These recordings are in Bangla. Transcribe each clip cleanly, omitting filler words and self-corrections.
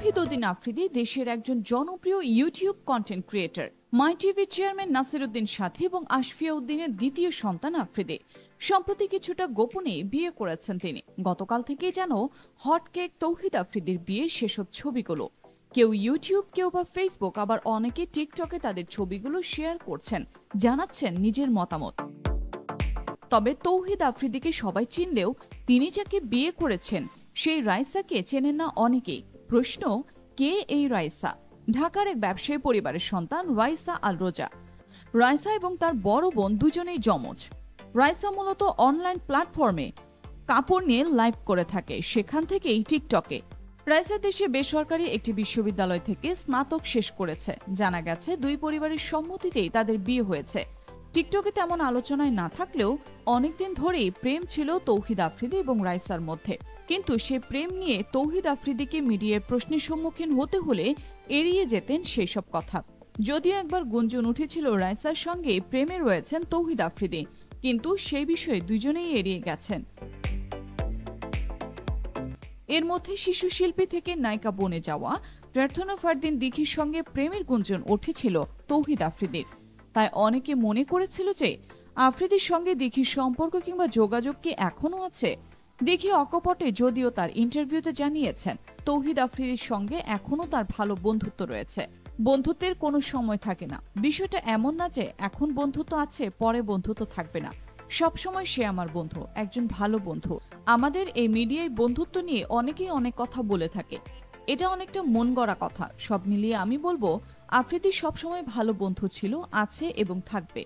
তৌহিদ উদ্দিন আফ্রিদি দেশের একজন জনপ্রিয় ইউটিউব কন্টেন্ট ক্রিয়েটর। মাই টিভির চেয়ারম্যান নাসির উদ্দিন সাথী এবং আশফিয়া উদ্দিনের দ্বিতীয় সন্তান আফ্রিদি। সম্প্রতি কিছুটা গোপনে বিয়ে করেছেন তিনি। গতকাল থেকেই যেন হটকেক তৌহিদ আফ্রিদির বিয়ের সেসব ছবিগুলো। কেউ ইউটিউব, কেউ বা ফেসবুক, আবার অনেকে টিকটকে তাদের ছবিগুলো শেয়ার করছেন, জানাচ্ছেন নিজের মতামত। তবে তৌহিদ আফ্রিদিকে সবাই চিনলেও তিনি যাকে বিয়ে করেছেন সেই রাইসাকে চেনেন না অনেকেই। প্রশ্ন, কে এই রাইসা? ঢাকার এক ব্যবসায়ী পরিবারের সন্তান রাইসা আল রোজা। রাইসা এবং তার বড় বোন দুজনেই যমজ। রাইসা মূলত অনলাইন প্ল্যাটফর্মে কাপড় নিয়ে লাইভ করে থাকে, সেখান থেকেই টিকটকে। রাইসা দেশে বেসরকারি একটি বিশ্ববিদ্যালয় থেকে স্নাতক শেষ করেছে। জানা গেছে দুই পরিবারের সম্মতিতেই তাদের বিয়ে হয়েছে। টিকটকে তেমন আলোচনায় না থাকলেও অনেকদিন ধরেই প্রেম ছিল তৌহিদ আফ্রিদি এবং রাইসার মধ্যে। কিন্তু সে প্রেম নিয়ে তৌহিদ আফ্রিদিকে মিডিয়ার প্রশ্নের সম্মুখীন হতে হলে এড়িয়ে যেতেন সেই সব কথা। যদিও একবার গুঞ্জন উঠেছিল রাইসার সঙ্গে প্রেমে রয়েছেন তৌহিদ আফ্রিদি, কিন্তু সেই বিষয়ে দুজনেই এড়িয়ে গেছেন। এর মধ্যে শিশু শিল্পী থেকে নায়িকা বনে যাওয়া প্রার্থনা ফারদিন দিঘির সঙ্গে প্রেমের গুঞ্জন উঠেছিল তৌহিদ আফ্রিদির। তাই অনেকে মনে করেছিল যে আফ্রিদির সঙ্গে দিঘির সম্পর্ক কিংবা যোগাযোগ কি এখনো আছে। দিঘি অকপটে যদিও তার ইন্টারভিউতে জানিয়েছেন তৌহিদ আফ্রিদির সঙ্গে এখনো তার ভালো বন্ধুত্ব রয়েছে। বন্ধুত্বের কোনো সময় থাকে না। বিষয়টা এমন না যে এখন বন্ধুত্ব আছে পরে বন্ধুত্ব থাকবে না। সবসময় সে আমার বন্ধু, একজন ভালো বন্ধু। আমাদের এই মিডিয়ায় বন্ধুত্ব নিয়ে অনেকেই অনেক কথা বলে থাকে, এটা অনেকটা মন গড়া কথা। সব মিলিয়ে আমি বলবো আফ্রিদি সবসময় ভালো বন্ধু ছিল, আছে এবং থাকবে।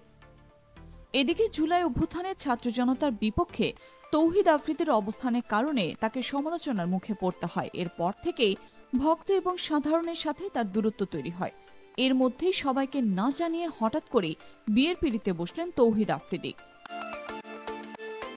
এদিকে জুলাই অভ্যুত্থানের ছাত্র জনতার বিপক্ষে তৌহিদ আফ্রিদির অবস্থানের কারণে তাকে সমালোচনার মুখে পড়তে হয়। এরপর থেকেই ভক্ত এবং সাধারণের সাথে তার দূরত্ব তৈরি হয়। এর মধ্যেই সবাইকে না জানিয়ে হঠাৎ করেই বিয়ের পিঁড়িতে বসলেন তৌহিদ আফ্রিদি।